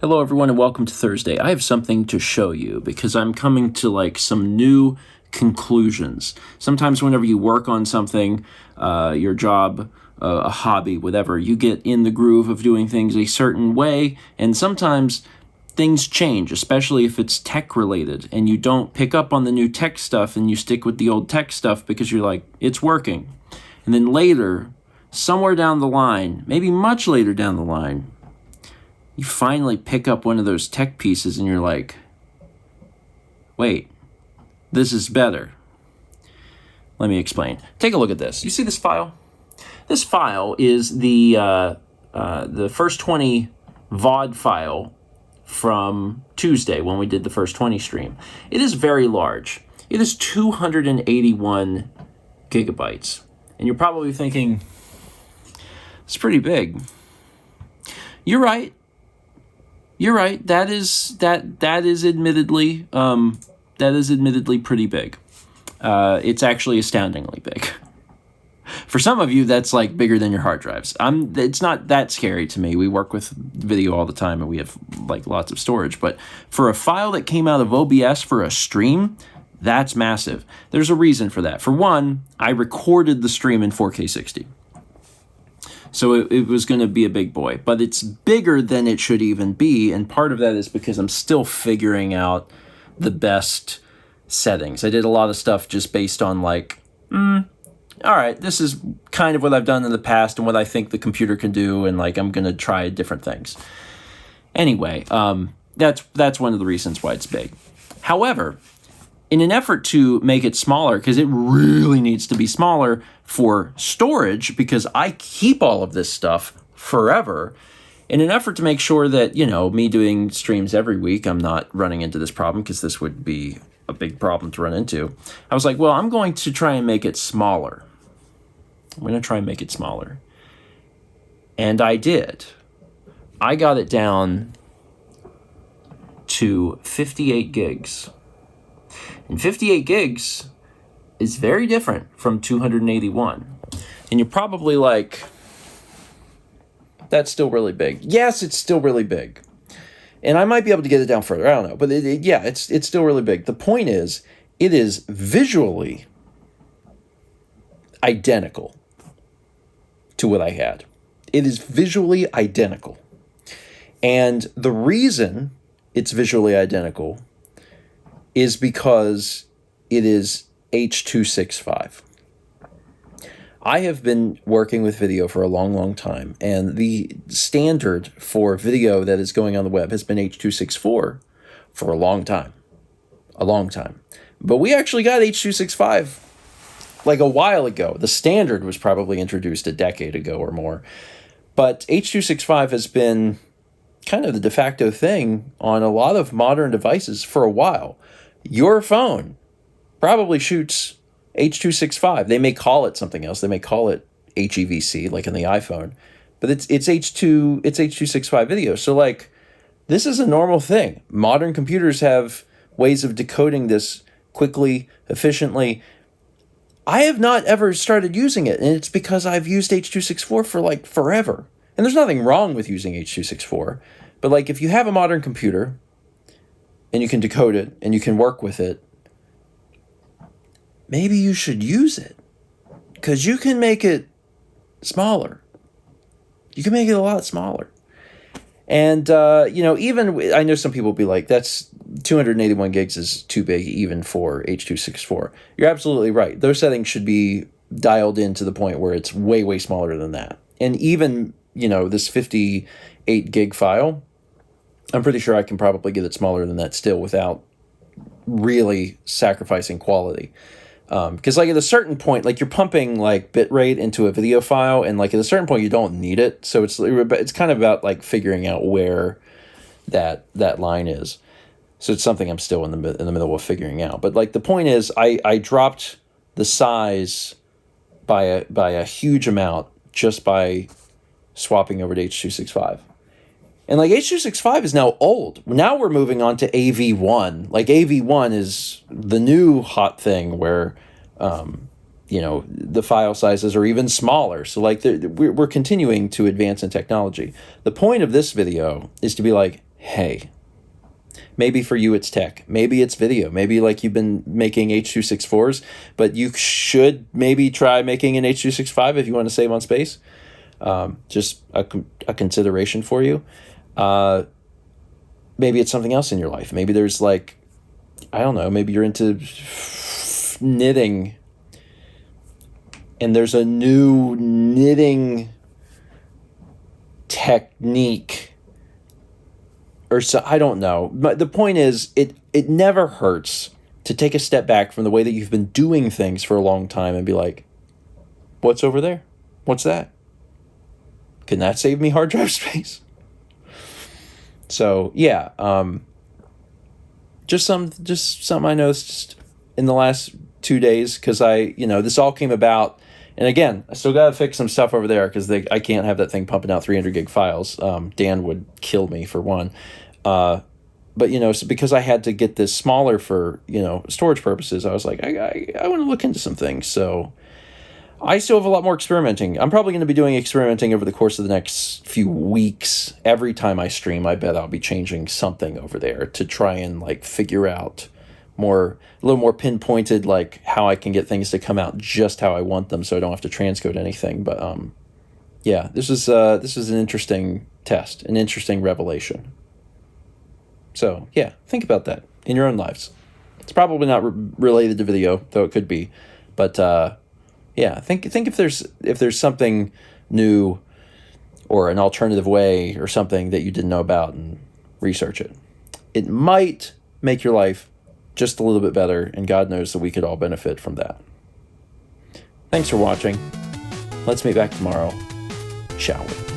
Hello everyone and welcome to Thursday. I have something to show you because I'm coming to some new conclusions. Sometimes whenever you work on something, your job, a hobby, whatever, you get in the groove of doing things a certain way, and sometimes things change, especially if it's tech related and you don't pick up on the new tech stuff and you stick with the old tech stuff because you're like, it's working. And then later, somewhere down the line, maybe much later down the line, you finally pick up one of those tech pieces and you're like, wait, this is better. Let me explain. Take a look at this. You see this file? This file is the first 20 VOD file from Tuesday when we did the first 20 stream. It is very large. It is 281 gigabytes. And you're probably thinking, it's pretty big. You're right. You're right. That is admittedly pretty big. It's actually astoundingly big. For some of you, that's like bigger than your hard drives. It's not that scary to me. We work with video all the time, and we have like lots of storage. But for a file that came out of OBS for a stream, that's massive. There's a reason for that. For one, I recorded the stream in 4K 60. So it was going to be a big boy, but it's bigger than it should even be, and part of that is because I'm still figuring out the best settings. I did a lot of stuff just based on all right, this is kind of what I've done in the past and what I think the computer can do, and I'm going to try different things. Anyway, that's one of the reasons why it's big. However, in an effort to make it smaller, because it really needs to be smaller for storage, because I keep all of this stuff forever, in an effort to make sure that, me doing streams every week, I'm not running into this problem, because this would be a big problem to run into. I was like, well, I'm going to try and make it smaller. And I did. I got it down to 58 gigs. And 58 gigs is very different from 281. And you're probably like, that's still really big. Yes, it's still really big. And I might be able to get it down further. I don't know. But it's still really big. The point is, it is visually identical to what I had. It is visually identical. And the reason it's visually identical is because it is H.265. I have been working with video for a long, long time, and the standard for video that is going on the web has been H.264 for a long time. But we actually got H.265 a while ago. The standard was probably introduced a decade ago or more. But H.265 has been kind of the de facto thing on a lot of modern devices for a while. Your phone probably shoots H.265. They may call it something else. They may call it HEVC, like in the iPhone, but it's H.265 video. So this is a normal thing. Modern computers have ways of decoding this quickly, efficiently. I have not ever started using it, and it's because I've used H.264 for forever. And there's nothing wrong with using H.264, but if you have a modern computer and you can decode it and you can work with it, maybe you should use it, because you can make it smaller. You can make it a lot smaller. And, even, I know some people will be like, that's 281 gigs is too big even for H.264. You're absolutely right. Those settings should be dialed in to the point where it's way, way smaller than that. And even, this 58 gig file, I'm pretty sure I can probably get it smaller than that still without really sacrificing quality. Because at a certain point, you're pumping bit rate into a video file, and at a certain point you don't need it. So it's kind of about figuring out where that line is. So it's something I'm still in the middle of figuring out. But the point is, I dropped the size by a huge amount just by swapping over to H.265. And H.265 is now old. Now we're moving on to AV1. AV1 is the new hot thing where, the file sizes are even smaller. So we're continuing to advance in technology. The point of this video is to be hey, maybe for you it's tech, maybe it's video, maybe like you've been making H.264s, but you should maybe try making an H.265 if you want to save on space. Just a consideration for you. Maybe it's something else in your life. Maybe there's like, I don't know, maybe you're into knitting and there's a new knitting technique or so, I don't know. But the point is, it never hurts to take a step back from the way that you've been doing things for a long time and be like, what's over there? What's that? Can that save me hard drive space? So yeah, just something I noticed in the last 2 days, because this all came about, and again, I still gotta fix some stuff over there because I can't have that thing pumping out 300 gig files. Dan would kill me for one, but so because I had to get this smaller for storage purposes, I was like, I want to look into some things. So I still have a lot more experimenting. I'm probably going to be doing experimenting over the course of the next few weeks. Every time I stream, I bet I'll be changing something over there to try and like figure out a little more pinpointed, like how I can get things to come out just how I want them, so I don't have to transcode anything. But yeah, this is an interesting test, an interesting revelation. So yeah, think about that in your own lives. It's probably not related to video, though it could be, but. Yeah, think if there's something new or an alternative way or something that you didn't know about, and research it. It might make your life just a little bit better, and God knows that we could all benefit from that. Thanks for watching. Let's meet back tomorrow, shall we?